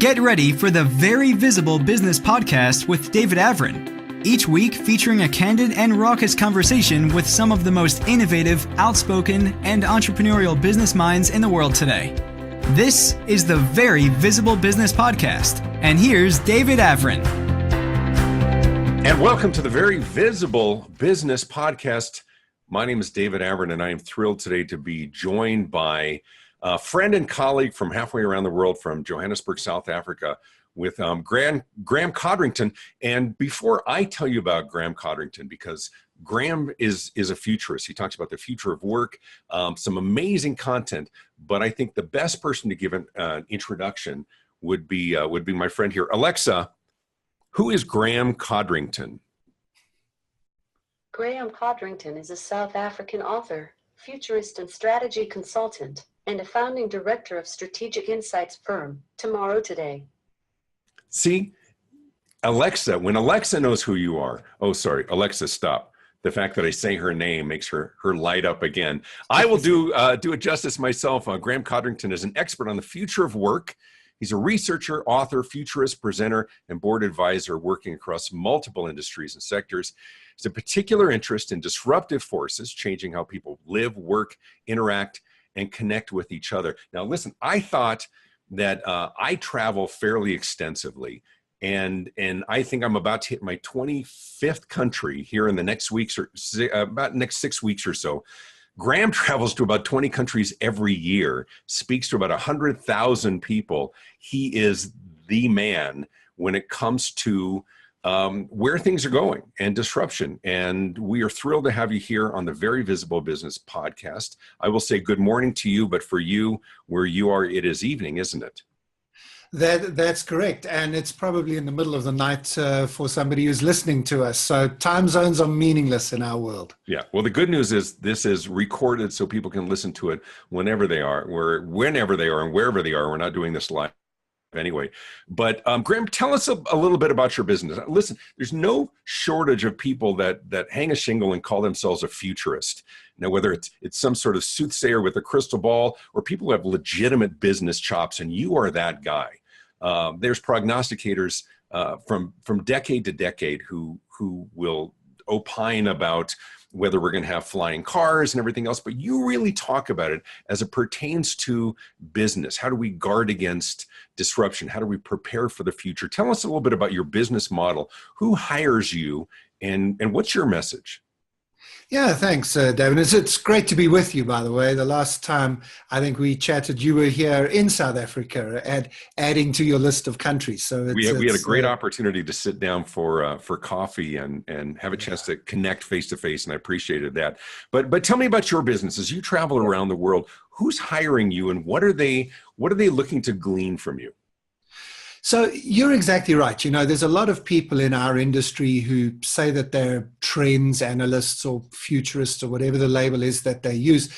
Get ready for the Very Visible Business Podcast with David Avrin. Each week featuring a candid and raucous conversation with some of the most innovative, outspoken, and entrepreneurial business minds in the world today. This is the Very Visible Business Podcast. And here's David Avrin. And welcome to the Very Visible Business Podcast. My name is David Avrin, and I am thrilled today to be joined by a friend and colleague from halfway around the world, from Johannesburg, South Africa, with Graham Codrington. And before I tell you about Graham Codrington, because Graham is a futurist, he talks about the future of work, some amazing content. But I think the best person to give an introduction would be my friend here, Alexa. Who is Graham Codrington? Graham Codrington is a South African author, futurist and strategy consultant, and a founding director of strategic insights firm, Tomorrow Today. See, Alexa, when Alexa knows who you are, oh, sorry, Alexa, stop. The fact that I say her name makes her light up again. I will do it justice myself. Graham Codrington is an expert on the future of work. He's a researcher, author, futurist, presenter, and board advisor working across multiple industries and sectors. He's a particular interest in disruptive forces, changing how people live, work, interact, and connect with each other. Now, listen, I thought that I travel fairly extensively, and I think I'm about to hit my 25th country here in the next weeks or about next 6 weeks or so. Graham travels to about 20 countries every year, speaks to about 100,000 people. He is the man when it comes to where things are going and disruption. And we are thrilled to have you here on the Very Visible Business Podcast. I will say good morning to you, but for you, where you are, it is evening, isn't it? That's correct. And it's probably in the middle of the night for somebody who's listening to us. So time zones are meaningless in our world. Yeah. Well, the good news is this is recorded so people can listen to it whenever they are, and wherever they are. We're not doing this live anyway. But Graham, tell us a little bit about your business. Listen, there's no shortage of people that hang a shingle and call themselves a futurist. Now, whether it's some sort of soothsayer with a crystal ball or people who have legitimate business chops, and you are that guy. There's prognosticators from decade to decade who will opine about whether we're going to have flying cars and everything else, but you really talk about it as it pertains to business. How do we guard against disruption? How do we prepare for the future? Tell us a little bit about your business model. Who hires you, and what's your message? Yeah, thanks, David. It's great to be with you, by the way. The last time I think we chatted, you were here in South Africa, adding to your list of countries. So we had a great opportunity to sit down for coffee and have a chance to connect face to face, and I appreciated that. But tell me about your business. As you travel around the world, who's hiring you, and what are they looking to glean from you? So you're exactly right. You know, there's a lot of people in our industry who say that they're trends analysts or futurists or whatever the label is that they use.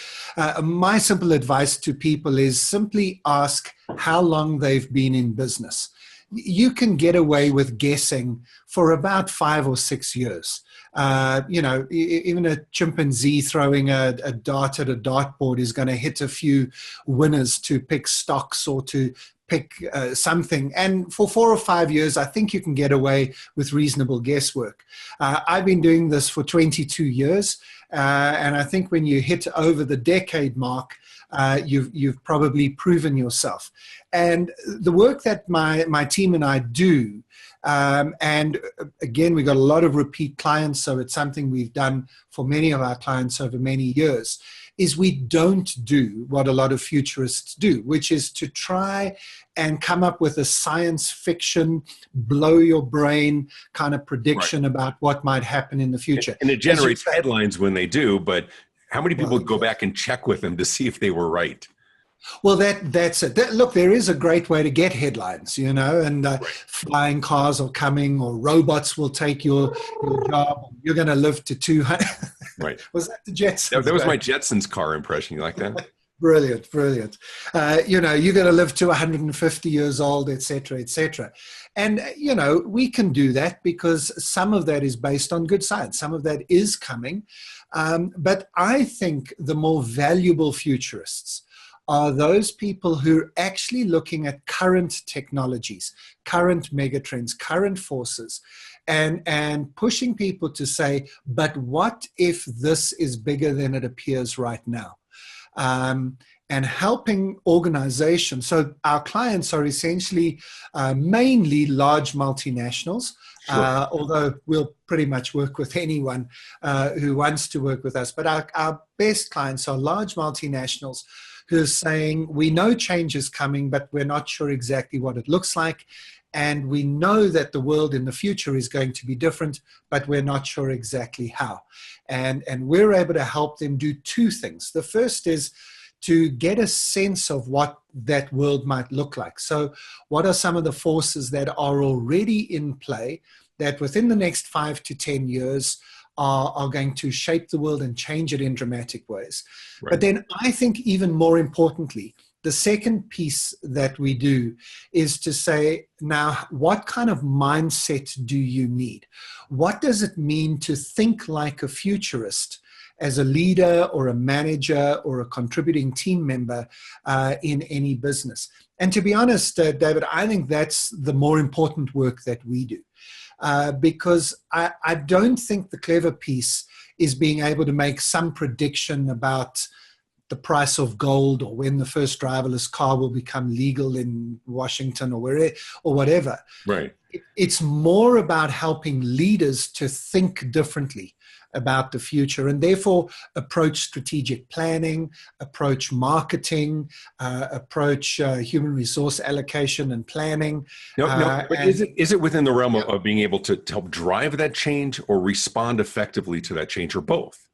My simple advice to people is simply ask how long they've been in business. You can get away with guessing for about 5 or 6 years. Even a chimpanzee throwing a dart at a dartboard is going to hit a few winners to pick stocks or to pick something. And for 4 or 5 years, I think you can get away with reasonable guesswork. I've been doing this for 22 years. And I think when you hit over the decade mark, you've probably proven yourself. And the work that my team and I do, and again, we got a lot of repeat clients, so it's something we've done for many of our clients over many years, is we don't do what a lot of futurists do, which is to try and come up with a science fiction, blow your brain kind of prediction about what might happen in the future. And it generates headlines when they do, but how many people go back and check with them to see if they were right? Well, that's it. Look, there is a great way to get headlines, you know, and flying cars are coming, or robots will take your job. You're going to live to 200. Right. Was that the Jetsons? That was my Jetsons car impression. You like that? Brilliant. You're going to live to 150 years old, et cetera, et cetera. And, we can do that because some of that is based on good science. Some of that is coming. But I think the more valuable futurists are those people who are actually looking at current technologies, current megatrends, current forces, and pushing people to say, but what if this is bigger than it appears right now? And helping organizations. So our clients are essentially mainly large multinationals, Sure. although we'll pretty much work with anyone who wants to work with us. But our best clients are large multinationals who are saying, we know change is coming, but we're not sure exactly what it looks like. And we know that the world in the future is going to be different, but we're not sure exactly how. And we're able to help them do two things. The first is to get a sense of what that world might look like. So what are some of the forces that are already in play that within the next 5 to 10 years are going to shape the world and change it in dramatic ways? Right. But then I think even more importantly, the second piece that we do is to say, now, what kind of mindset do you need? What does it mean to think like a futurist as a leader or a manager or a contributing team member in any business? And to be honest, David, I think that's the more important work that we do. Because I don't think the clever piece is being able to make some prediction about the price of gold or when the first driverless car will become legal in Washington or wherever or whatever. Right. It's more about helping leaders to think differently about the future and therefore approach strategic planning, approach marketing, approach human resource allocation and planning. No, but is it within the realm of being able to help drive that change or respond effectively to that change, or both?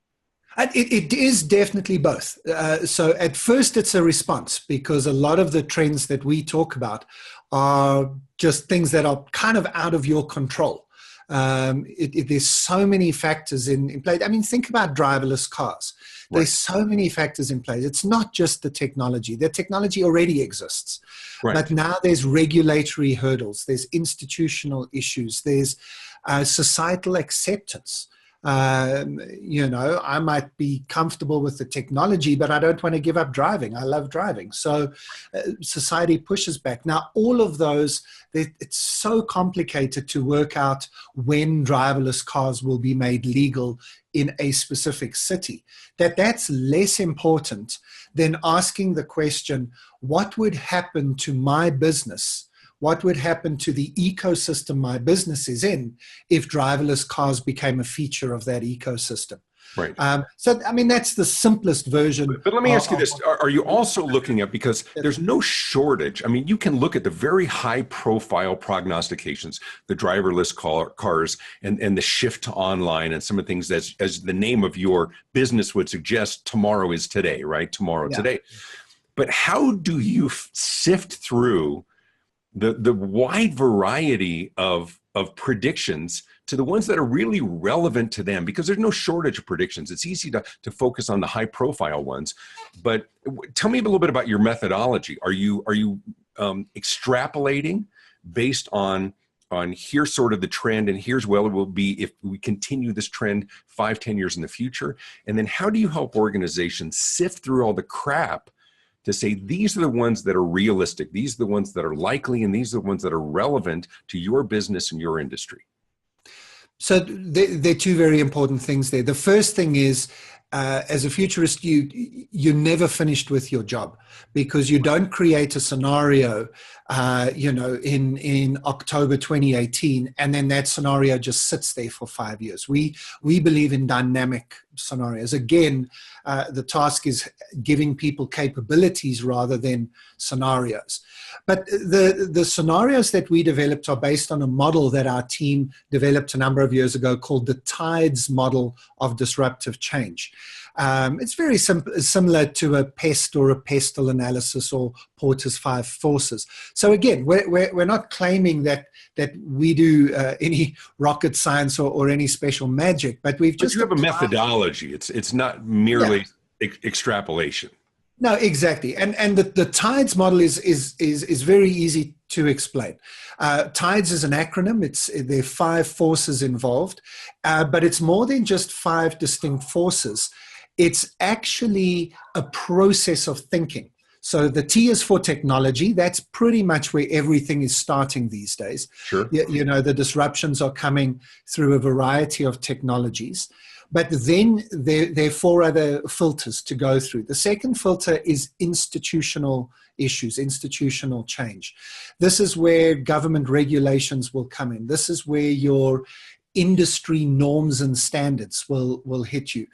It is definitely both. So at first it's a response, because a lot of the trends that we talk about are just things that are kind of out of your control. There's so many factors in play. I mean, think about driverless cars. Right. There's so many factors in play. It's not just the technology. The technology already exists. Right. But now there's regulatory hurdles. There's institutional issues. There's societal acceptance. I might be comfortable with the technology, but I don't want to give up driving. I love driving. So society pushes back. Now, all of those, it's so complicated to work out when driverless cars will be made legal in a specific city, that's less important than asking the question, what would happen to my business? What would happen to the ecosystem my business is in if driverless cars became a feature of that ecosystem? Right. So, I mean, that's the simplest version. But let me ask you this. Are you also looking at, because there's no shortage. I mean, you can look at the very high profile prognostications, the driverless cars and the shift to online and some of the things that, as the name of your business would suggest, tomorrow is today, right? Tomorrow, today. But how do you sift through the wide variety of predictions to the ones that are really relevant to them? Because there's no shortage of predictions. It's easy to focus on the high profile ones, but tell me a little bit about your methodology. Are you extrapolating based on here's sort of the trend and here's where it will be if we continue this trend 5-10 years in the future? And then how do you help organizations sift through all the crap to say, these are the ones that are realistic, these are the ones that are likely, and these are the ones that are relevant to your business and your industry? So there are two very important things there. The first thing is, as a futurist, you're never finished with your job, because you don't create a scenario, in October 2018, and then that scenario just sits there for 5 years. We believe in dynamic scenarios. Again, the task is giving people capabilities rather than scenarios. But the scenarios that we developed are based on a model that our team developed a number of years ago called the TIDES model of disruptive change. It's very similar to a pest or a pestle analysis or Porter's 5 forces. So again, we're not claiming that we do any rocket science or any special magic, but we've just... But you have a methodology. It's not merely extrapolation. No, exactly. And the TIDES model is very easy to explain. TIDES is an acronym. There are 5 forces involved, but it's more than just 5 distinct forces. It's actually a process of thinking. So the T is for technology. That's pretty much where everything is starting these days. Sure. You know, the disruptions are coming through a variety of technologies. But then there are four other filters to go through. The second filter is institutional issues, institutional change. This is where government regulations will come in. This is where your industry norms and standards will hit you.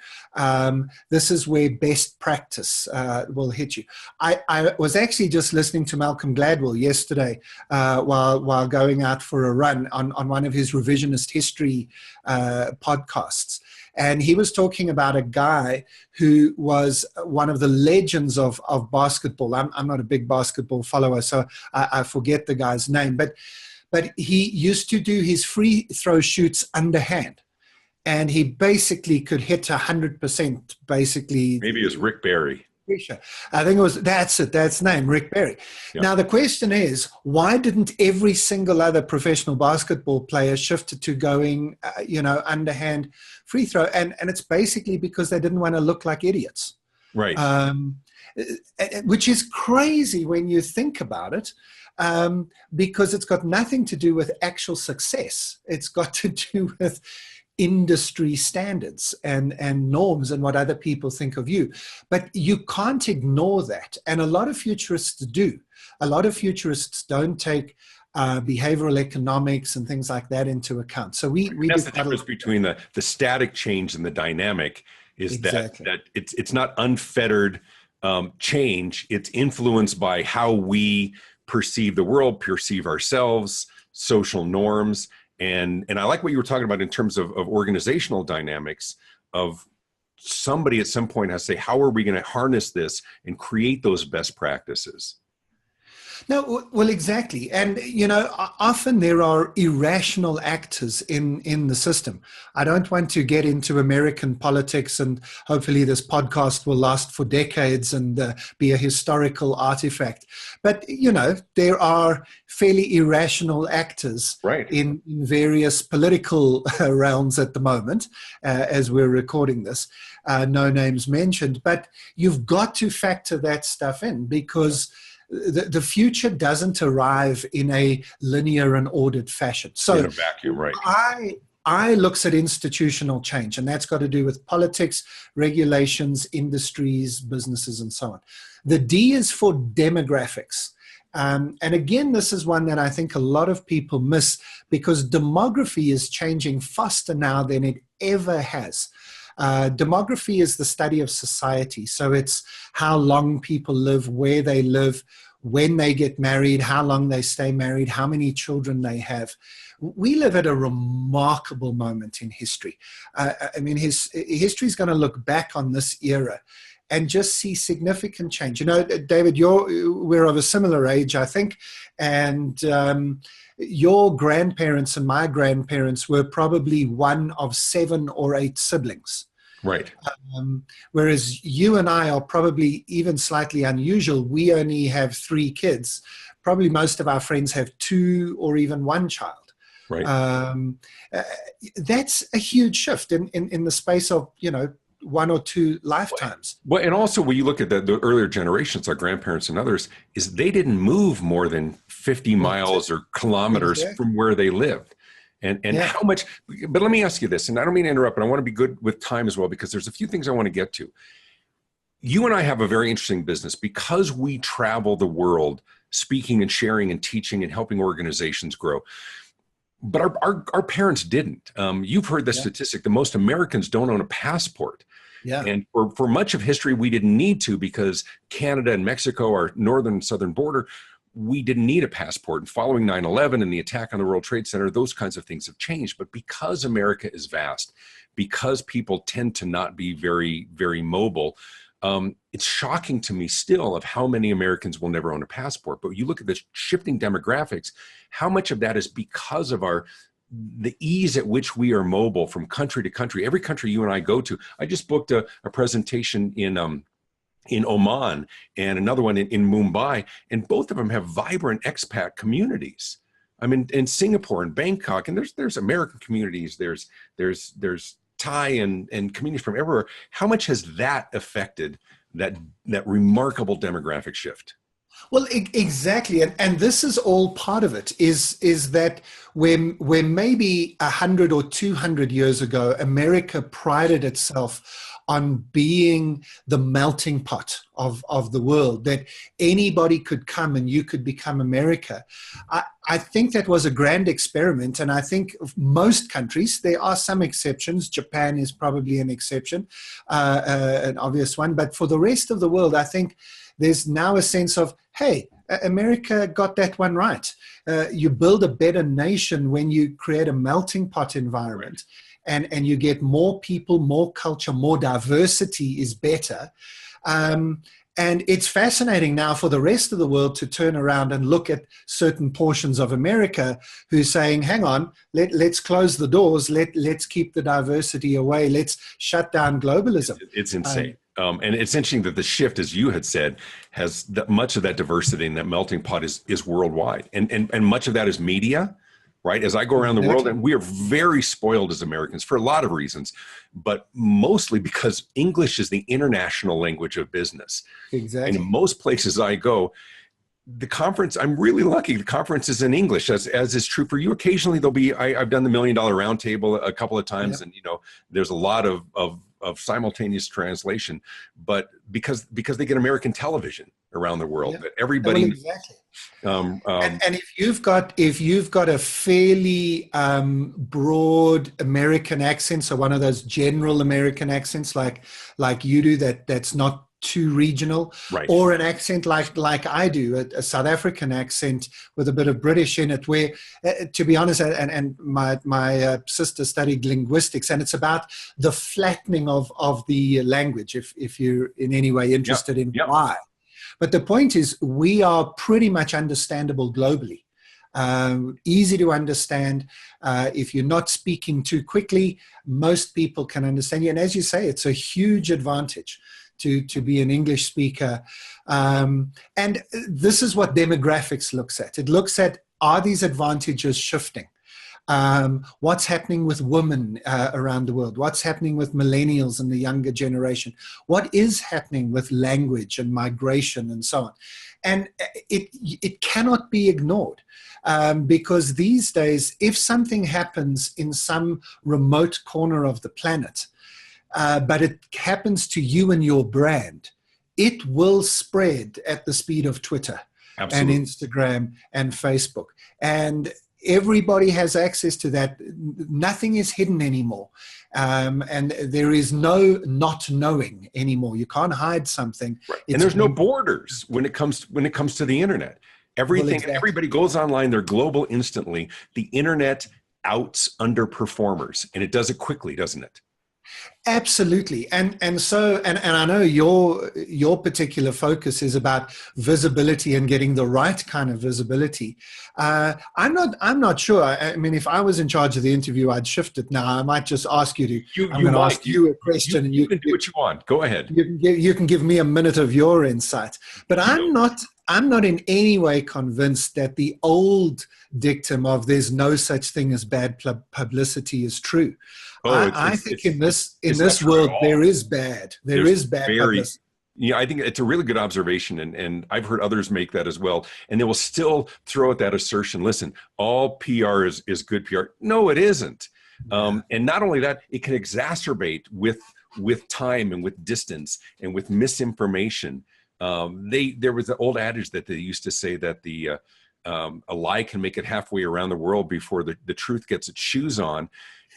This is where best practice will hit you. I was actually just listening to Malcolm Gladwell yesterday while going out for a run on one of his revisionist history podcasts. And he was talking about a guy who was one of the legends of basketball. I'm not a big basketball follower, so I forget the guy's name. But he used to do his free throw shoots underhand. And he basically could hit 100%, basically. Maybe it was Rick Barry. I think that's the name, Rick Barry. Yep. Now, the question is, why didn't every single other professional basketball player shift to going, underhand free throw? And it's basically because they didn't want to look like idiots. Right. Which is crazy when you think about it, because it's got nothing to do with actual success. It's got to do with industry standards and norms and what other people think of you. But you can't ignore that. And a lot of futurists do. A lot of futurists don't take behavioral economics and things like that into account. So we that's the difference between the static change and the dynamic is exactly. that it's not unfettered change. It's influenced by how we perceive the world, perceive ourselves, social norms. And I like what you were talking about in terms of organizational dynamics of somebody at some point has to say, how are we going to harness this and create those best practices? No, well, exactly. And, often there are irrational actors in the system. I don't want to get into American politics, and hopefully this podcast will last for decades and be a historical artifact. But, there are fairly irrational actors right. in various political realms at the moment, as we're recording this. No names mentioned. But you've got to factor that stuff in, because the future doesn't arrive in a linear and ordered fashion. So in a vacuum, right. I looks at institutional change, and that's got to do with politics, regulations, industries, businesses, and so on. The D is for demographics. And again, this is one that I think a lot of people miss, because demography is changing faster now than it ever has. Demography is the study of society. So it's how long people live, where they live, when they get married, how long they stay married, how many children they have. We live at a remarkable moment in history. History is going to look back on this era and just see significant change. David, we're of a similar age, I think, and your grandparents and my grandparents were probably one of 7 or 8 siblings. Right. Whereas you and I are probably even slightly unusual. We only have 3 kids. Probably most of our friends have 2 or even 1 child. Right. That's a huge shift in the space of, 1 or 2 lifetimes. Well, and also when you look at the earlier generations, our grandparents and others, is they didn't move more than 50 miles or kilometers from where they lived. And how much, but let me ask you this, and I don't mean to interrupt, but I want to be good with time as well, because there's a few things I want to get to. You and I have a very interesting business because we travel the world speaking and sharing and teaching and helping organizations grow. But our parents didn't. You've heard the statistic, the most Americans don't own a passport. Yeah. And for much of history, we didn't need to, because Canada and Mexico, our northern and southern border, we didn't need a passport. And following 9/11 and the attack on the World Trade Center, those kinds of things have changed. But because America is vast, because people tend to not be very, very mobile, it's shocking to me still of how many Americans will never own a passport. But you look at the shifting demographics, how much of that is because of the ease at which we are mobile from country to country. Every country you and I go to, I just booked a presentation in Oman and another one in Mumbai, and both of them have vibrant expat communities. I mean, in Singapore and Bangkok, and there's American communities, there's Thai and communities from everywhere. How much has that affected that remarkable demographic shift. Well, exactly, and this is all part of it. Is that when maybe 100 or 200 years ago, America prided itself on being the melting pot of the world, that anybody could come and you could become America. I think that was a grand experiment, and I think most countries, there are some exceptions. Japan is probably an exception, an obvious one, but for the rest of the world, I think there's now a sense of, hey, America got that one right. You build a better nation when you create a melting pot environment, and you get more people, more culture, more diversity is better. And it's fascinating now for the rest of the world to turn around and look at certain portions of America who's saying, hang on, let's close the doors, let's keep the diversity away, let's shut down globalism. It's insane. And it's interesting that the shift, as you had said, has much of that diversity and that melting pot is worldwide. And much of that is media, right? As I go around the world, and we are very spoiled as Americans for a lot of reasons, but mostly because English is the international language of business. Exactly. And in most places I go, the conference, I'm really lucky. The conference is in English, as is true for you. Occasionally there'll be, I've done the $1 Million Roundtable a couple of times, and there's a lot of simultaneous translation, but because they get American television around the world, that everybody. Well, exactly. And if you've got a fairly broad American accent, so one of those general American accents like you do, that's not too regional, right, or an accent like I do, a South African accent with a bit of British in it, where to be honest, and my sister studied linguistics, and it's about the flattening of the language, if you're in any way interested in why. But the point is, we are pretty much understandable globally. Easy to understand. If you're not speaking too quickly, most people can understand you. And as you say, it's a huge advantage to be an English speaker. And this is what demographics looks at. It looks at, are these advantages shifting? What's happening with women around the world? What's happening with millennials and the younger generation? What is happening with language and migration and so on? And it cannot be ignored, because these days, if something happens in some remote corner of the planet, but it happens to you and your brand, it will spread at the speed of Twitter and Instagram and Facebook. And everybody has access to that. Nothing is hidden anymore. And there is no not knowing anymore. You can't hide something. Right. And there's no borders when it comes to the internet. Everything, everybody goes online, they're global instantly. The internet outs underperformers, and it does it quickly, doesn't it? Absolutely. And so I know your particular focus is about visibility and getting the right kind of visibility. I'm not sure. I mean, if I was in charge of the interview, I'd shift it now. I might just ask you to ask you a question, and you can do what you want. Go ahead. You can give me a minute of your insight. But I'm not in any way convinced that the old dictum of there's no such thing as bad publicity is true. I think in this world there is bad. There is bad publicity. Yeah, I think it's a really good observation, and I've heard others make that as well. And they will still throw out that assertion, listen, all PR is good PR. No, it isn't. And not only that, it can exacerbate with time and with distance and with misinformation. There was an old adage that they used to say that a lie can make it halfway around the world before the truth gets its shoes on.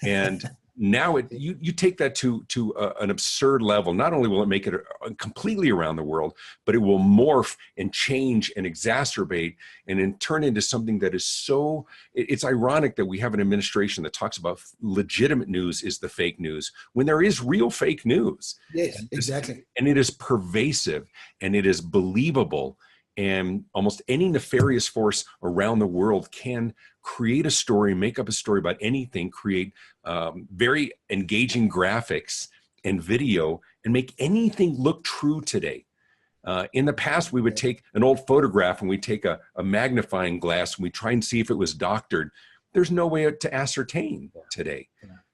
And now you take that to an absurd level. Not only will it make it completely around the world, but it will morph and change and exacerbate and then turn into something that is so, it's ironic that we have an administration that talks about legitimate news is the fake news when there is real fake news. Yes, exactly. And it is pervasive and it is believable. And almost any nefarious force around the world can create a story, make up a story about anything, create very engaging graphics and video, and make anything look true today. In the past, we would take an old photograph and we'd take a magnifying glass and we'd try and see if it was doctored. There's no way to ascertain today.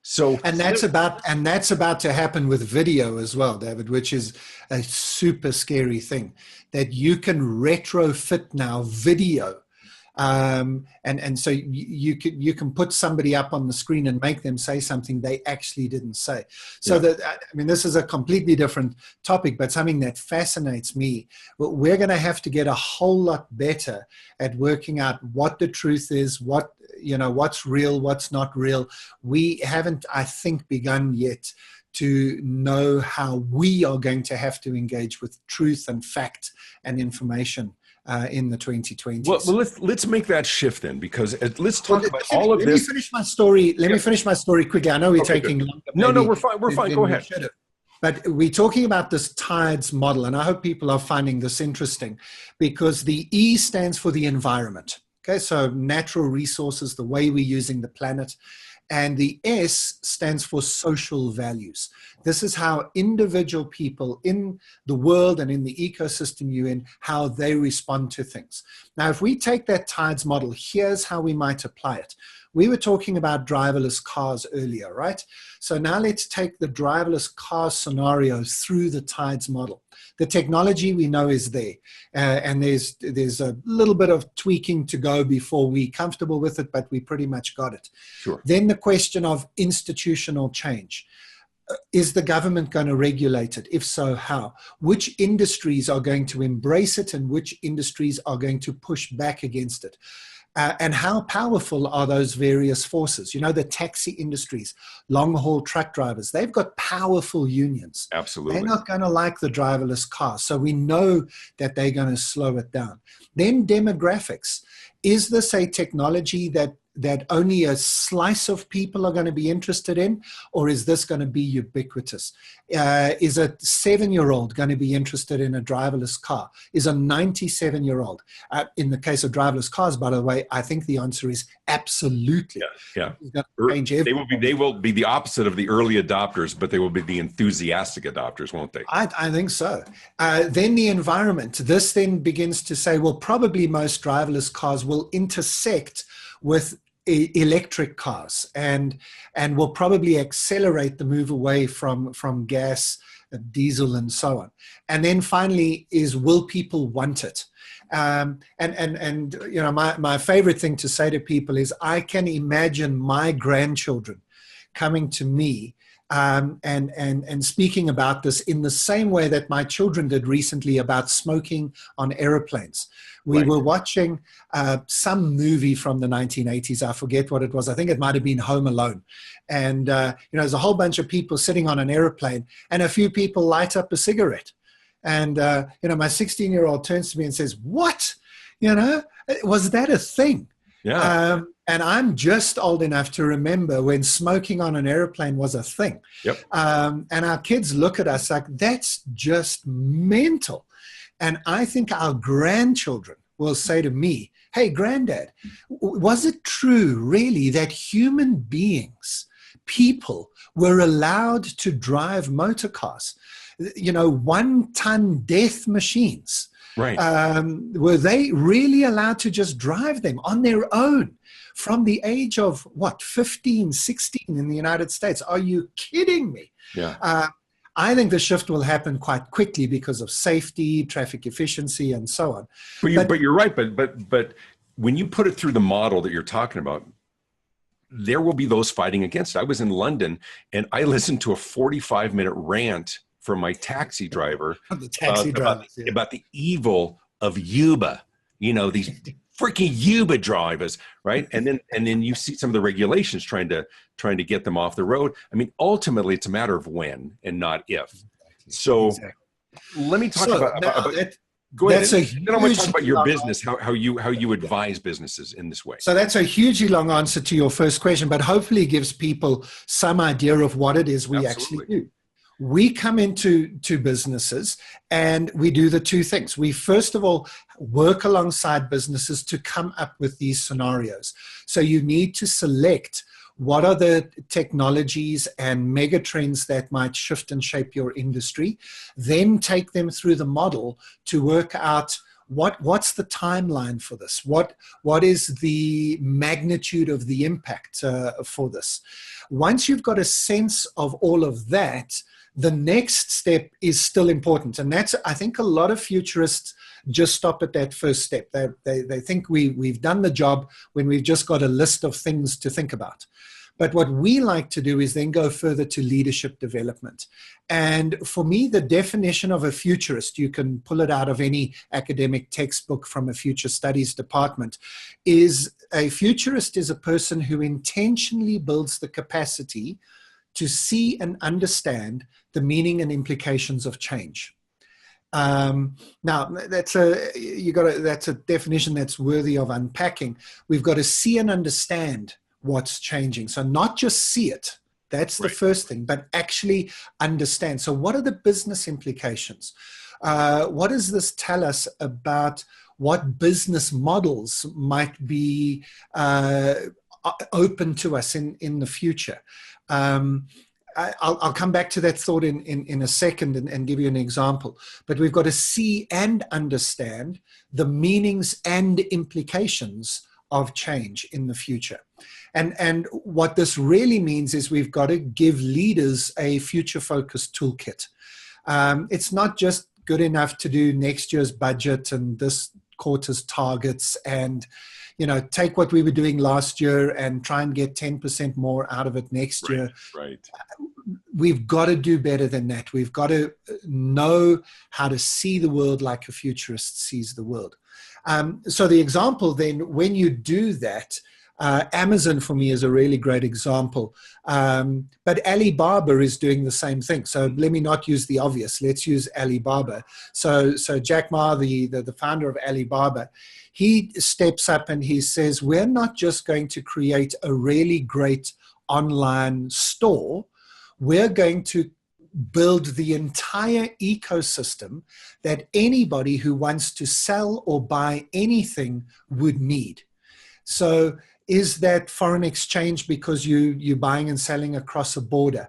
So, and that's about to happen with video as well, David, which is a super scary thing, that you can retrofit now video. And so you can put somebody up on the screen and make them say something they actually didn't say. So this is a completely different topic, but something that fascinates me. We're going to have to get a whole lot better at working out what the truth is, what's real, what's not real. We haven't, I think, begun yet to know how we are going to have to engage with truth and fact and information in the 2020s. Well, let's make that shift then, because let's talk about all of this. Let me finish my story. Let me finish my story quickly. I know we're taking longer. No, we're fine. We're fine. Go ahead. But we're talking about this TIDES model, and I hope people are finding this interesting, because the E stands for the environment. Okay, so natural resources, the way we're using the planet. And the S stands for social values. This is how individual people in the world and in the ecosystem you're in, how they respond to things. Now, if we take that TIDES model, here's how we might apply it. We were talking about driverless cars earlier, right? So now let's take the driverless car scenario through the TIDES model. The technology we know is there, and there's a little bit of tweaking to go before we're comfortable with it, but we pretty much got it. Sure. Then the question of institutional change. Is the government going to regulate it? If so, how? Which industries are going to embrace it and which industries are going to push back against it? And how powerful are those various forces? You know, the taxi industries, long-haul truck drivers, they've got powerful unions. Absolutely. They're not going to like the driverless car. So we know that they're going to slow it down. Then demographics. Is this a technology that only a slice of people are going to be interested in, or is this going to be ubiquitous? Is a 7-year-old going to be interested in a driverless car? Is a 97-year-old? In the case of driverless cars, by the way, I think the answer is absolutely. Yeah. Change everything. They will be the opposite of the early adopters, but they will be the enthusiastic adopters, won't they? I think so. Then the environment. This then begins to say, well, probably most driverless cars will intersect with electric cars and will probably accelerate the move away from gas, diesel, and so on. And then finally is, will people want it? And you know, my favorite thing to say to people is, I can imagine my grandchildren coming to me and speaking about this in the same way that my children did recently about smoking on airplanes. We were watching some movie from the 1980s. I forget what it was. I think it might have been Home Alone. And, you know, there's a whole bunch of people sitting on an airplane, and a few people light up a cigarette. And, you know, my 16-year-old turns to me and says, what? You know, was that a thing? Yeah. And I'm just old enough to remember when smoking on an airplane was a thing. Yep. And our kids look at us like, that's just mental. And I think our grandchildren will say to me, hey, Granddad, was it true really that human beings, people, were allowed to drive motor cars? You know, 1-ton death machines. Right. Were they really allowed to just drive them on their own from the age of, what, 15, 16 in the United States? Are you kidding me? Yeah. I think the shift will happen quite quickly because of safety, traffic efficiency, and so on. But you're right. But when you put it through the model that you're talking about, there will be those fighting against it. I was in London and I listened to a 45-minute rant from my taxi driver about the evil of Uber. You know, these freaking Uber drivers, right? And then you see some of the regulations trying to get them off the road. I mean, ultimately, it's a matter of when and not if. So let me talk about go ahead. Then I want to talk about your business, how you advise businesses in this way. So that's a hugely long answer to your first question, but hopefully gives people some idea of what it is we actually do. We come into businesses and we do the two things. We first of all work alongside businesses to come up with these scenarios. So you need to select what are the technologies and mega trends that might shift and shape your industry, then take them through the model to work out what's the timeline for this? What is the magnitude of the impact for this? Once you've got a sense of all of that, the next step is still important. And that's, I think, a lot of futurists just stop at that first step. They think we've done the job when we've just got a list of things to think about. But what we like to do is then go further to leadership development. And for me, the definition of a futurist, you can pull it out of any academic textbook from a future studies department, is a futurist is a person who intentionally builds the capacity to see and understand the meaning and implications of change. Now, that's a definition that's worthy of unpacking. We've got to see and understand what's changing. So not just see it, that's the first thing, but actually understand. So what are the business implications? What does this tell us about what business models might be open to us in the future? I'll come back to that thought in a second and give you an example. But we've got to see and understand the meanings and implications of change in the future. And what this really means is we've got to give leaders a future-focused toolkit. It's not just good enough to do next year's budget and this quarter's targets and, you know, take what we were doing last year and try and get 10% more out of it next year. Right. We've got to do better than that. We've got to know how to see the world like a futurist sees the world. So the example then, when you do that, Amazon for me is a really great example, but Alibaba is doing the same thing. So let me not use the obvious. Let's use Alibaba. So Jack Ma, the founder of Alibaba, he steps up and he says, we're not just going to create a really great online store. We're going to build the entire ecosystem that anybody who wants to sell or buy anything would need. So is that foreign exchange because you're buying and selling across a border?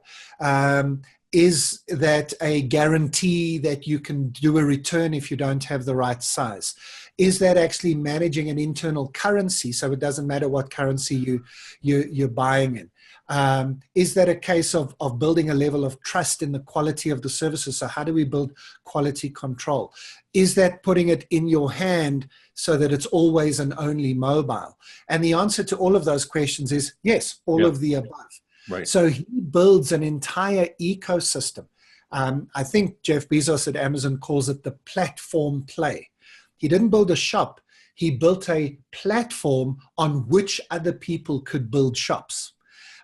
Is that a guarantee that you can do a return if you don't have the right size? Is that actually managing an internal currency so it doesn't matter what currency you're buying in? Is that a case of building a level of trust in the quality of the services? So how do we build quality control? Is that putting it in your hand so that it's always and only mobile? And the answer to all of those questions is yes, all of the above. Right. So he builds an entire ecosystem. I think Jeff Bezos at Amazon calls it the platform play. He didn't build a shop. He built a platform on which other people could build shops.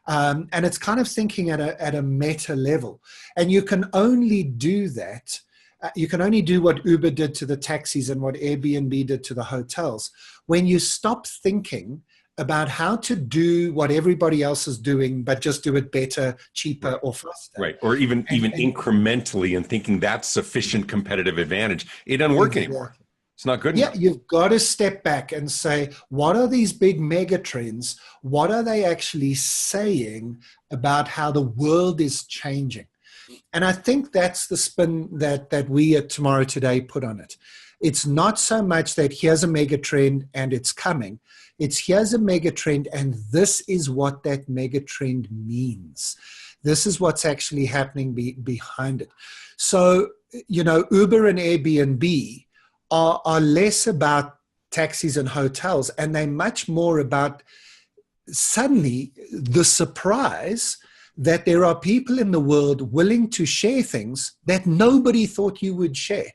And it's kind of thinking at a meta level. And you can only do that. You can only do what Uber did to the taxis and what Airbnb did to the hotels when you stop thinking about how to do what everybody else is doing, but just do it better, cheaper, or faster. Right. Or even incrementally and thinking that's sufficient competitive advantage. It doesn't work anymore. It's not good enough. Yeah, you've got to step back and say, what are these big mega trends? What are they actually saying about how the world is changing? And I think that's the spin that we at Tomorrow Today put on it. It's not so much that here's a mega trend and it's coming. It's here's a mega trend and this is what that mega trend means. This is what's actually happening behind it. So, you know, Uber and Airbnb are less about taxis and hotels, and they're much more about suddenly the surprise that there are people in the world willing to share things that nobody thought you would share.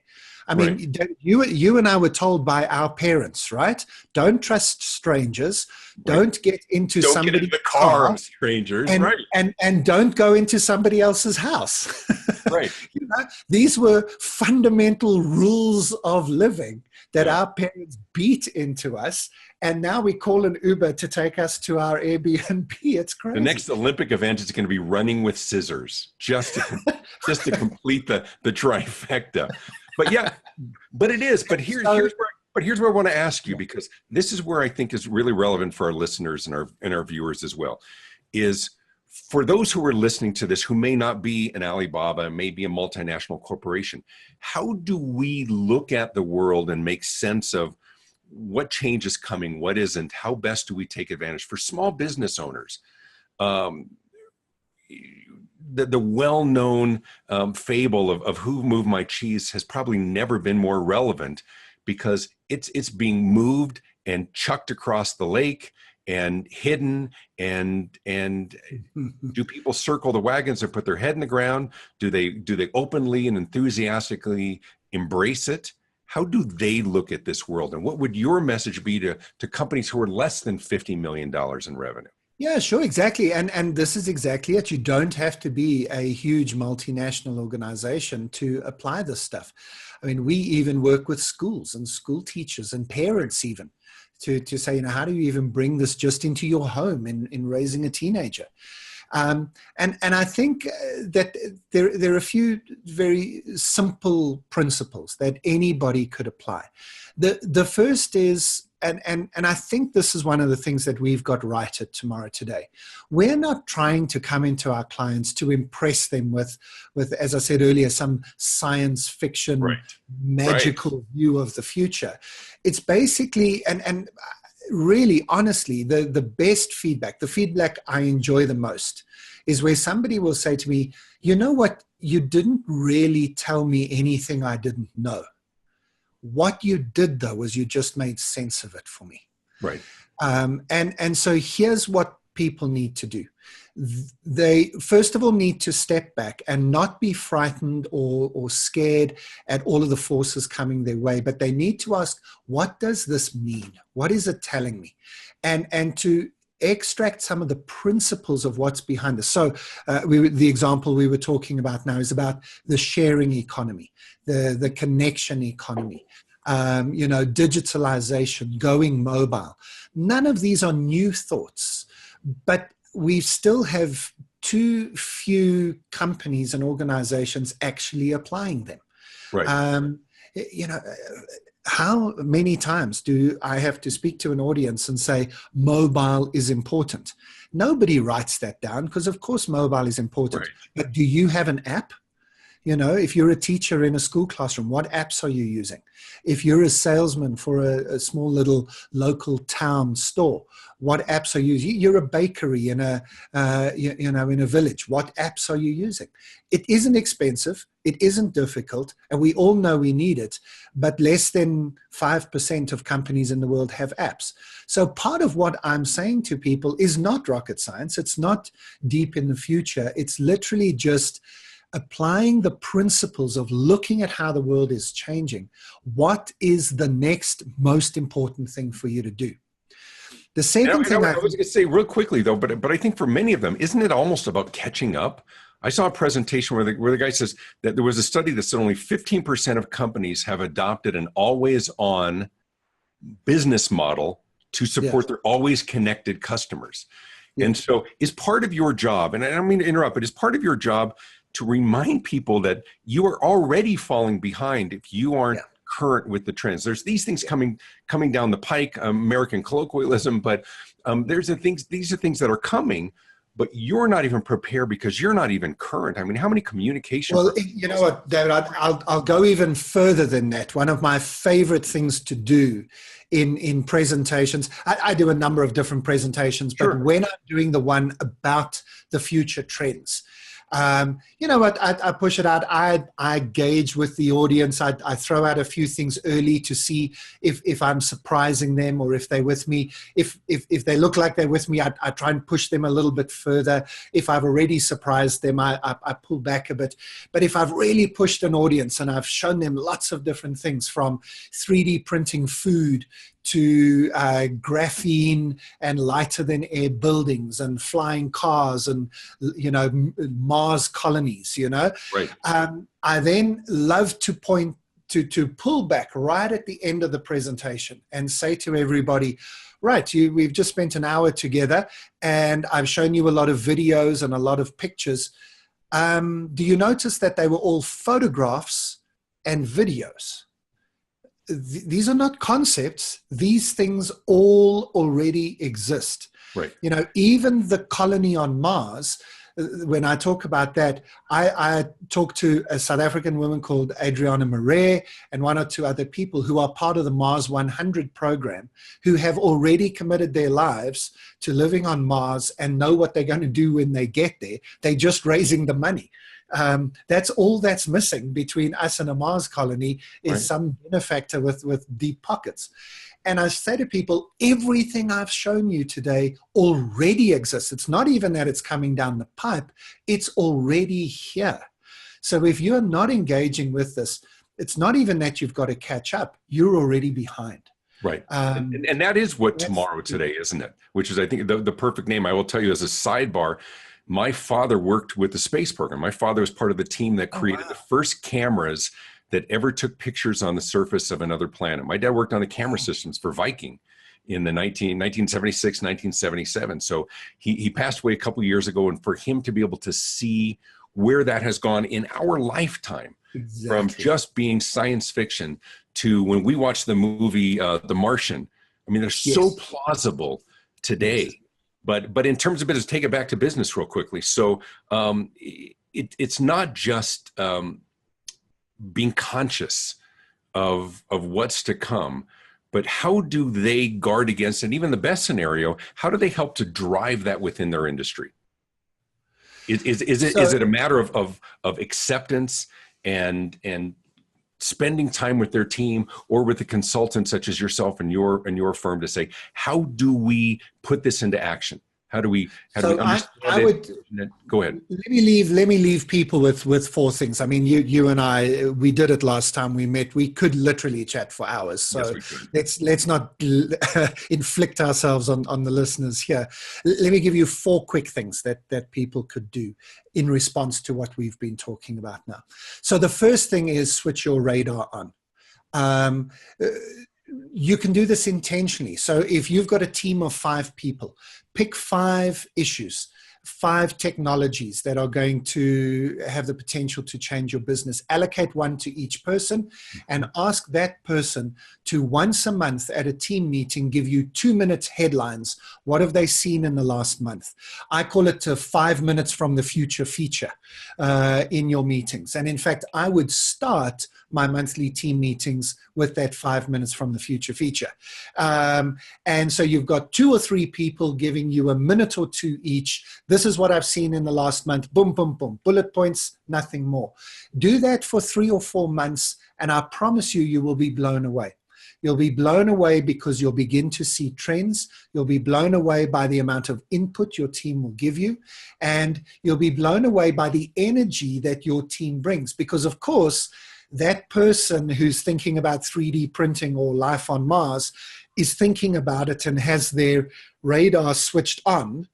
I mean, you and I were told by our parents, right? Don't trust strangers. Don't get into somebody's car of strangers, and don't go into somebody else's house. Right. You know, these were fundamental rules of living that our parents beat into us, and now we call an Uber to take us to our Airbnb. It's crazy. The next Olympic event is going to be running with scissors, just to complete the trifecta. But yeah, but it is. But here's where I want to ask you, because this is where I think is really relevant for our listeners and our viewers as well, is for those who are listening to this, who may not be an Alibaba, may be a multinational corporation, how do we look at the world and make sense of what change is coming, what isn't, how best do we take advantage? For small business owners, the well-known fable of who moved my cheese has probably never been more relevant, because it's being moved and chucked across the lake and hidden, and do people circle the wagons and put their head in the ground? Do they openly and enthusiastically embrace it? How do they look at this world? And what would your message be to companies who are less than $50 million in revenue? Yeah, sure, exactly. And this is exactly it. You don't have to be a huge multinational organization to apply this stuff. I mean, we even work with schools and school teachers and parents even to say, how do you even bring this just into your home in raising a teenager? And I think that there are a few very simple principles that anybody could apply. The first is, and I think this is one of the things that we've got right at Tomorrow Today. We're not trying to come into our clients to impress them with, as I said earlier, some science fiction, magical view of the future. It's basically, and really, honestly, the best feedback, the feedback I enjoy the most, is where somebody will say to me, you know what, you didn't really tell me anything I didn't know. What you did, though, was you just made sense of it for me. Right. And so here's what people need to do. They, first of all, need to step back and not be frightened or scared at all of the forces coming their way, but they need to ask, what does this mean? What is it telling me? And to extract some of the principles of what's behind this. So the example we were talking about now is about the sharing economy, the connection economy, digitalization, going mobile. None of these are new thoughts, but we still have too few companies and organizations actually applying them. Right. How many times do I have to speak to an audience and say, mobile is important? Nobody writes that down because, of course, mobile is important. Right. But do you have an app? If you're a teacher in a school classroom, what apps are you using? If you're a salesman for a small little local town store, what apps are you using? You're a bakery in a village. What apps are you using? It isn't expensive. It isn't difficult. And we all know we need it. But less than 5% of companies in the world have apps. So part of what I'm saying to people is not rocket science. It's not deep in the future. It's literally just applying the principles of looking at how the world is changing. What is the next most important thing for you to do? The second thing I was going to say real quickly, though, but I think for many of them, isn't it almost about catching up? I saw a presentation where the guy says that there was a study that said only 15% of companies have adopted an always-on business model to support their always connected customers. Yeah. And so is part of your job, and I don't mean to interrupt, but is part of your job to remind people that you are already falling behind if you aren't current with the trends. There's these things coming down the pike, American colloquialism, but these are things that are coming, but you're not even prepared because you're not even current. I mean, how many communications? Well, you know what, David, I'll go even further than that. One of my favorite things to do in presentations, I do a number of different presentations, but when I'm doing the one about the future trends, you know what, I push it out. I gauge with the audience. I throw out a few things early to see if I'm surprising them or if they're with me. If they look like they're with me, I try and push them a little bit further. If I've already surprised them, I pull back a bit. But if I've really pushed an audience and I've shown them lots of different things, from 3D printing food to graphene and lighter than air buildings and flying cars and, Mars colonies, Right. I then love to point to pull back right at the end of the presentation and say to everybody, right, we've just spent an hour together and I've shown you a lot of videos and a lot of pictures. Do you notice that they were all photographs and videos? these are not concepts. These things all already exist. Right. You know, even the colony on Mars, when I talk about that, I talk to a South African woman called Adriana Marais and one or two other people who are part of the Mars 100 program, who have already committed their lives to living on Mars and know what they're going to do when they get there. They're just raising the money. That's all that's missing between us and a Mars colony is right. some benefactor with deep pockets. And I say to people, everything I've shown you today already exists. It's not even that it's coming down the pipe. It's already here. So if you're not engaging with this, it's not even that you've got to catch up. You're already behind. Right. And that is what tomorrow today, isn't it? Which is, I think, the perfect name. I will tell you as a sidebar, my father worked with the space program. My father was part of the team that created the first cameras that ever took pictures on the surface of another planet. My dad worked on the camera systems for Viking in the 1976, 1977. So he passed away a couple of years ago. And for him to be able to see where that has gone in our lifetime, from just being science fiction to when we watch the movie The Martian, I mean, they're so plausible today. But in terms of business, take it back to business real quickly. So it's not just being conscious of what's to come, but how do they guard against it? Even the best scenario, how do they help to drive that within their industry? Is it a matter of acceptance and spending time with their team or with a consultant such as yourself and your firm to say, how do we put this into action? How do we understand it? Go ahead. Let me leave people with four things. I mean, you and I, we did it last time we met. We could literally chat for hours. So let's not inflict ourselves on the listeners here. Let me give you four quick things that people could do in response to what we've been talking about now. So the first thing is switch your radar on. You can do this intentionally. So if you've got a team of 5 people, pick 5 issues, 5 technologies that are going to have the potential to change your business. Allocate one to each person and ask that person to once a month at a team meeting give you 2 minutes headlines. What have they seen in the last month? I call it 5 minutes from the future feature in your meetings. And in fact, I would start my monthly team meetings with that 5 minutes from the future feature. And so you've got 2 or 3 people giving you a minute or 2 each. This is what I've seen in the last month. Boom, boom, boom. Bullet points, nothing more. Do that for 3 or 4 months, and I promise you, you will be blown away. You'll be blown away because you'll begin to see trends. You'll be blown away by the amount of input your team will give you. And you'll be blown away by the energy that your team brings. Because, of course, that person who's thinking about 3D printing or life on Mars is thinking about it and has their radar switched on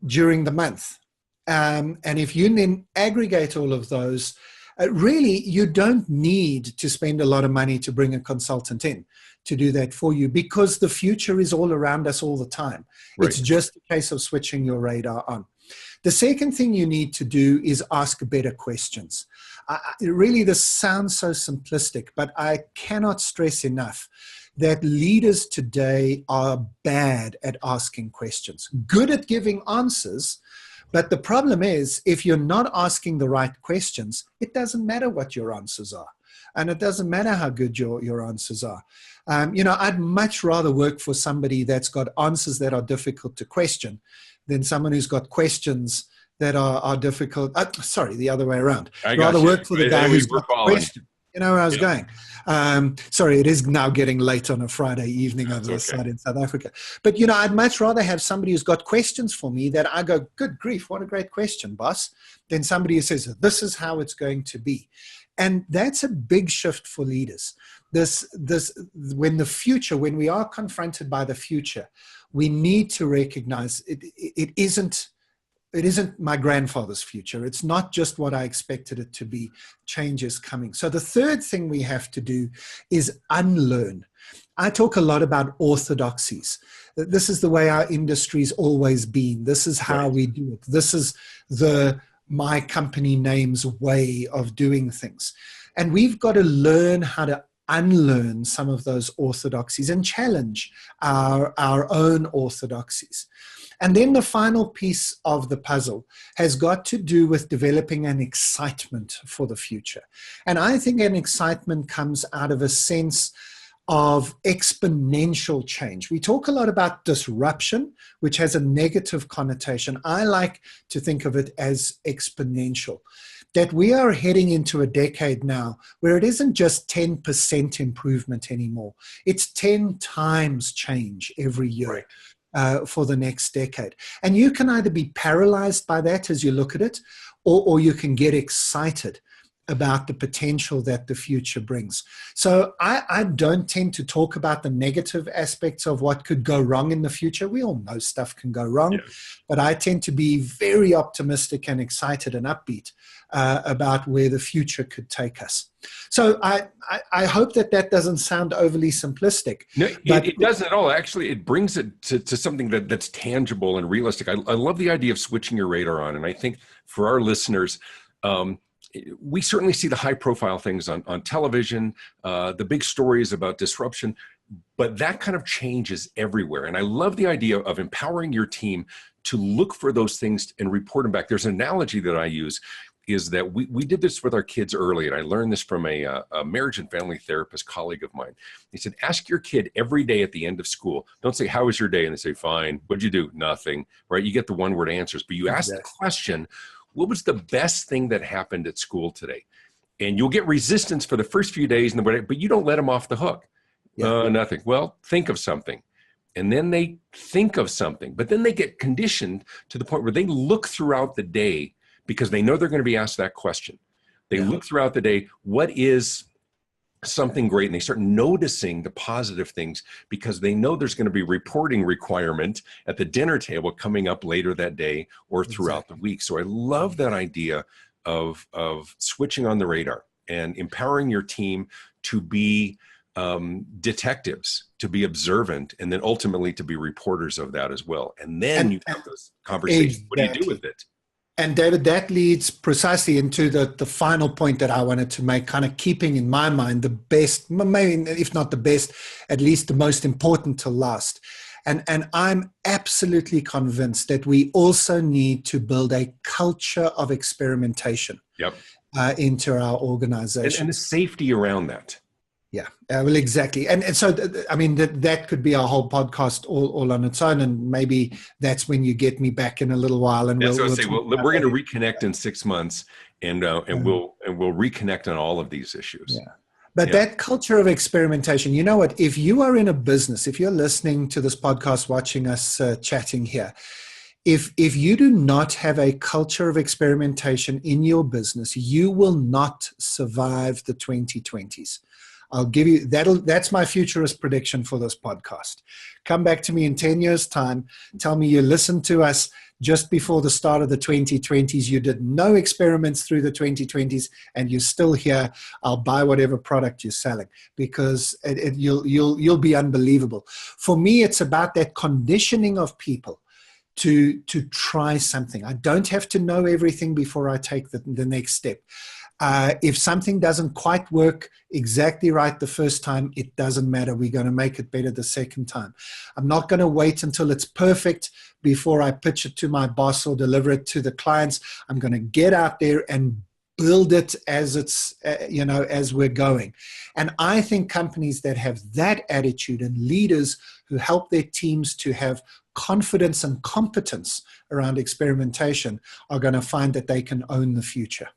during the month. And if you then aggregate all of those, really, you don't need to spend a lot of money to bring a consultant in to do that for you because the future is all around us all the time. Right. It's just a case of switching your radar on. The second thing you need to do is ask better questions. Really, this sounds so simplistic, but I cannot stress enough that leaders today are bad at asking questions, good at giving answers. But the problem is, if you're not asking the right questions, it doesn't matter what your answers are. And it doesn't matter how good your answers are. I'd much rather work for somebody that's got answers that are difficult to question than someone who's got questions that are difficult. Sorry, the other way around. Rather work for the guy who's got questions. You know where I was going. Sorry, it is now getting late on a Friday evening over this side in South Africa. But, I'd much rather have somebody who's got questions for me that I go, good grief, what a great question, boss, than somebody who says, this is how it's going to be. And that's a big shift for leaders. When we are confronted by the future, we need to recognize it isn't my grandfather's future. It's not just what I expected it to be. Change is coming. So the third thing we have to do is unlearn. I talk a lot about orthodoxies. This is the way our industry's always been. This is how we do it. This is my company name's way of doing things. And we've got to learn how to unlearn some of those orthodoxies and challenge our own orthodoxies. And then the final piece of the puzzle has got to do with developing an excitement for the future. And I think an excitement comes out of a sense of exponential change. We talk a lot about disruption, which has a negative connotation. I like to think of it as exponential. That we are heading into a decade now where it isn't just 10% improvement anymore. It's 10 times change every year. Right. For the next decade. And you can either be paralyzed by that as you look at it, or you can get excited about the potential that the future brings. So I don't tend to talk about the negative aspects of what could go wrong in the future. We all know stuff can go wrong, but I tend to be very optimistic and excited and upbeat about where the future could take us. So I hope that doesn't sound overly simplistic. No, it doesn't at all. Actually, it brings it to something that's tangible and realistic. I love the idea of switching your radar on. And I think for our listeners, we certainly see the high profile things on television, the big stories about disruption, but that kind of change is everywhere. And I love the idea of empowering your team to look for those things and report them back. There's an analogy that I use is that we did this with our kids early, and I learned this from a marriage and family therapist colleague of mine. He said, ask your kid every day at the end of school. Don't say, how was your day? And they say, fine. What'd you do? Nothing, right? You get the one-word answers, but you ask the question, what was the best thing that happened at school today? And you'll get resistance for the first few days, but you don't let them off the hook. Nothing. Well, think of something. And then they think of something, but then they get conditioned to the point where they look throughout the day because they know they're going to be asked that question. They look throughout the day, what is something great? And they start noticing the positive things because they know there's going to be reporting requirement at the dinner table coming up later that day or throughout the week. So I love that idea of switching on the radar and empowering your team to be detectives, to be observant, and then ultimately to be reporters of that as well. And then you have those conversations. What do you do with it? And David, that leads precisely into the final point that I wanted to make, kind of keeping in my mind the best, maybe if not the best, at least the most important to last. And I'm absolutely convinced that we also need to build a culture of experimentation into our organization. And the safety around that. Yeah, well, exactly. And so, I mean, that could be our whole podcast all on its own. And maybe that's when you get me back in a little while. And we're going to reconnect in 6 months and we'll reconnect on all of these issues. Yeah. But that culture of experimentation, you know what, if you are in a business, if you're listening to this podcast, watching us chatting here, if you do not have a culture of experimentation in your business, you will not survive the 2020s. I'll give you that's my futurist prediction for this podcast. Come back to me in 10 years' time. Tell me you listened to us just before the start of the 2020s. You did no experiments through the 2020s, and you're still here. I'll buy whatever product you're selling because you'll be unbelievable. For me, it's about that conditioning of people to try something. I don't have to know everything before I take the next step. If something doesn't quite work exactly right the first time, it doesn't matter. We're going to make it better the second time. I'm not going to wait until it's perfect before I pitch it to my boss or deliver it to the clients. I'm going to get out there and build it as it's, as we're going. And I think companies that have that attitude and leaders who help their teams to have confidence and competence around experimentation are going to find that they can own the future.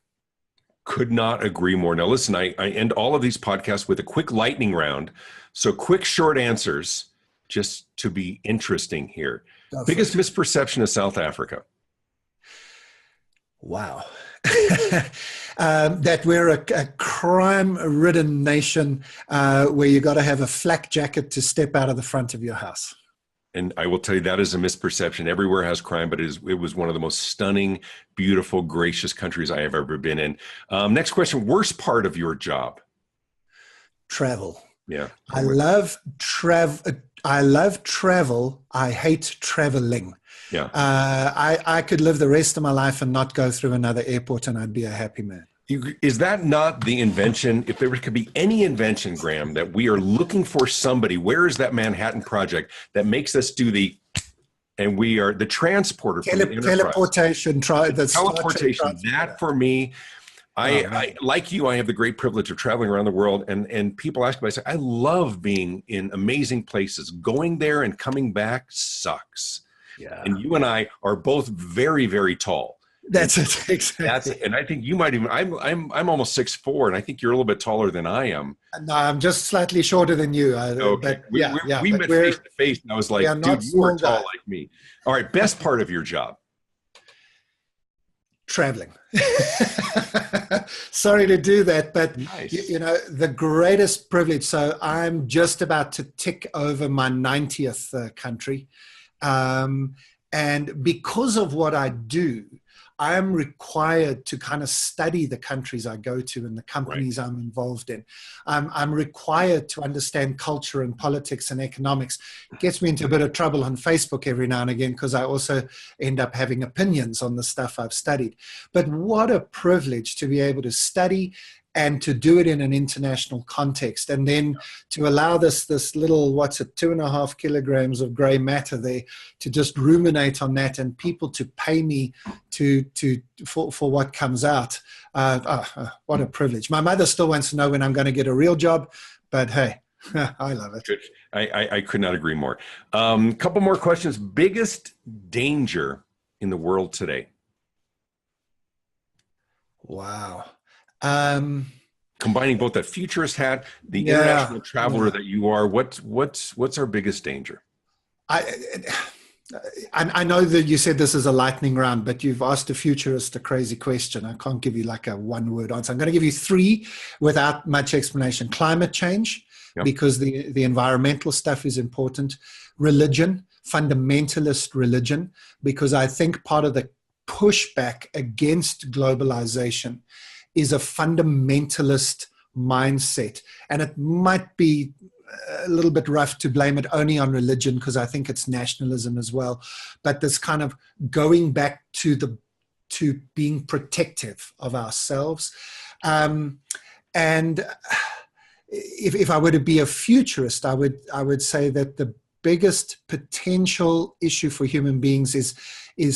Could not agree more. Now, listen, I end all of these podcasts with a quick lightning round. So quick, short answers, just to be interesting here. Biggest misperception of South Africa? Wow. That we're a crime-ridden nation where you got to have a flak jacket to step out of the front of your house. And I will tell you that is a misperception. Everywhere has crime, but it was one of the most stunning, beautiful, gracious countries I have ever been in. Next question, worst part of your job? Travel. Yeah. I love travel. I hate traveling. Yeah. I could live the rest of my life and not go through another airport and I'd be a happy man. Is that not the invention? If there could be any invention, Graham, that we are looking for somebody, where is that Manhattan Project that makes us do and we are the transporter for the enterprise. Teleportation. Teleportation. That for me, I like you, I have the great privilege of traveling around the world, and people ask me, I say, I love being in amazing places. Going there and coming back sucks. Yeah. And you and I are both very, very tall. That's it, exactly. And I think you might even. I'm almost 6'4", and I think you're a little bit taller than I am. No, I'm just slightly shorter than you. Okay, we met face to face, and I was like, "Dude, you are tall like me." All right, best part of your job? Traveling. Sorry to do that, but nice. you know, the greatest privilege. So I'm just about to tick over my 90th country, and because of what I do, I am required to kind of study the countries I go to and the companies I'm involved in. I'm required to understand culture and politics and economics. It gets me into a bit of trouble on Facebook every now and again because I also end up having opinions on the stuff I've studied. But what a privilege to be able to study and to do it in an international context, and then to allow this little, 2.5 kilograms of gray matter there, to just ruminate on that, and people to pay me for what comes out. What a privilege. My mother still wants to know when I'm going to get a real job, but hey, I love it. I could not agree more. Couple more questions. Biggest danger in the world today? Wow. Combining both that futurist hat, the international traveler that you are, what's our biggest danger? I know that you said this is a lightning round, but you've asked a futurist a crazy question. I can't give you like a one-word answer. I'm going to give you 3 without much explanation. Climate change, because the environmental stuff is important. Religion, fundamentalist religion, because I think part of the pushback against globalization is a fundamentalist mindset. And it might be a little bit rough to blame it only on religion, because I think it's nationalism as well. But this kind of going back to being protective of ourselves. And if I were to be a futurist, I would say that the biggest potential issue for human beings is a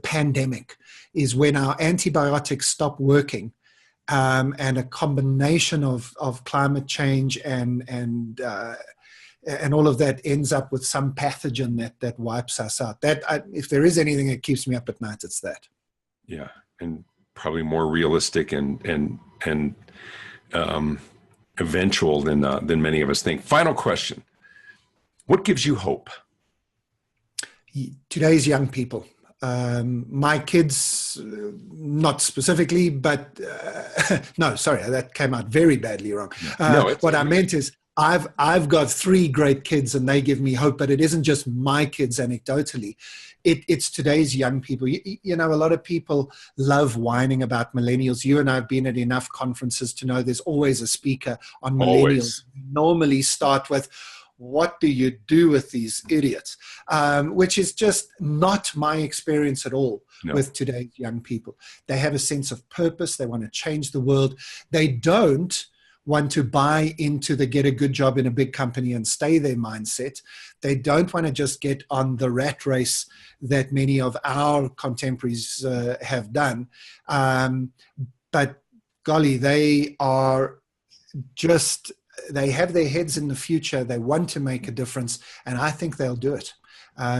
pandemic, is when our antibiotics stop working, and a combination of climate change and all of that ends up with some pathogen that wipes us out. If there is anything that keeps me up at night, it's that. Yeah, and probably more realistic and eventual than many of us think. Final question. What gives you hope? Today's young people. My kids, not specifically, but no, sorry, that came out very badly wrong. What I meant is I've got 3 great kids and they give me hope, but it isn't just my kids anecdotally. It's today's young people. You know, a lot of people love whining about millennials. You and I have been at enough conferences to know there's always a speaker on millennials. Always. Normally start with, what do you do with these idiots? Which is just not my experience at all with today's young people. They have a sense of purpose. They want to change the world. They don't want to buy into the get a good job in a big company and stay there mindset. They don't want to just get on the rat race that many of our contemporaries have done. But golly, they are just... They have their heads in the future. They want to make a difference, and I think they'll do it.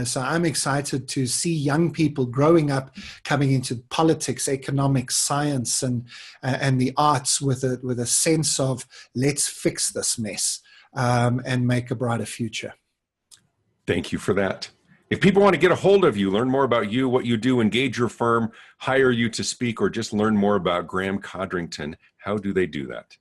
So I'm excited to see young people growing up, coming into politics, economics, science, and the arts with a sense of let's fix this mess and make a brighter future. Thank you for that. If people want to get a hold of you, learn more about you, what you do, engage your firm, hire you to speak, or just learn more about Graham Codrington, how do they do that?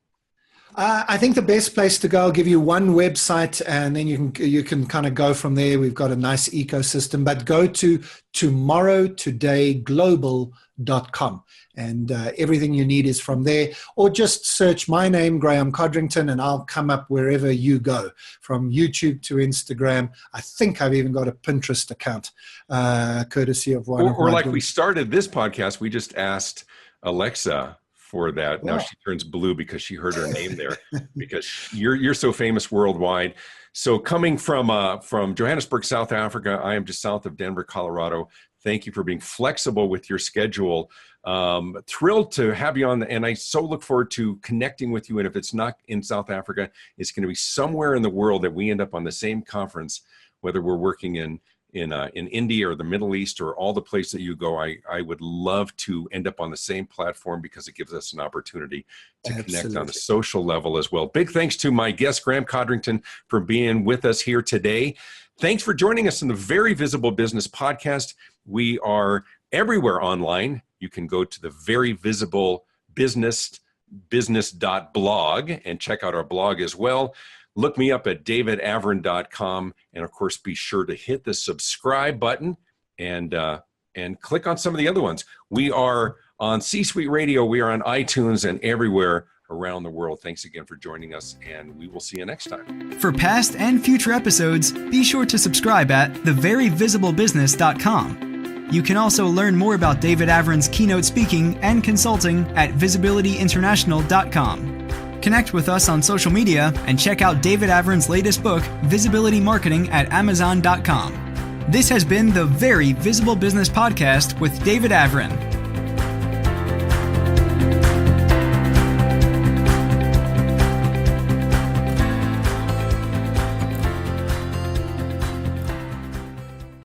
I think the best place to go, I'll give you one website and then you can kind of go from there. We've got a nice ecosystem, but go to tomorrowtodayglobal.com and everything you need is from there, or just search my name, Graham Codrington, and I'll come up wherever you go, from YouTube to Instagram. I think I've even got a Pinterest account, courtesy of one. Or like we started this podcast, we just asked Alexa for that. Now she turns blue because she heard her name there, because you're so famous worldwide. So coming from Johannesburg, South Africa, I am just south of Denver, Colorado. Thank you for being flexible with your schedule. Thrilled to have you on, and I so look forward to connecting with you. And if it's not in South Africa, it's going to be somewhere in the world that we end up on the same conference, whether we're working in India or the Middle East or all the places that you go. I would love to end up on the same platform because it gives us an opportunity to connect on a social level as well. Big thanks to my guest, Graham Codrington, for being with us here today. Thanks for joining us on the Very Visible Business Podcast. We are everywhere online. You can go to the Very Visible business.blog and check out our blog as well. Look me up at davidavrin.com, and of course, be sure to hit the subscribe button and click on some of the other ones. We are on C-Suite Radio. We are on iTunes and everywhere around the world. Thanks again for joining us, and we will see you next time. For past and future episodes, be sure to subscribe at theveryvisiblebusiness.com. You can also learn more about David Avrin's keynote speaking and consulting at visibilityinternational.com. Connect with us on social media and check out David Avrin's latest book, Visibility Marketing, at Amazon.com. This has been the Very Visible Business Podcast with David Avrin.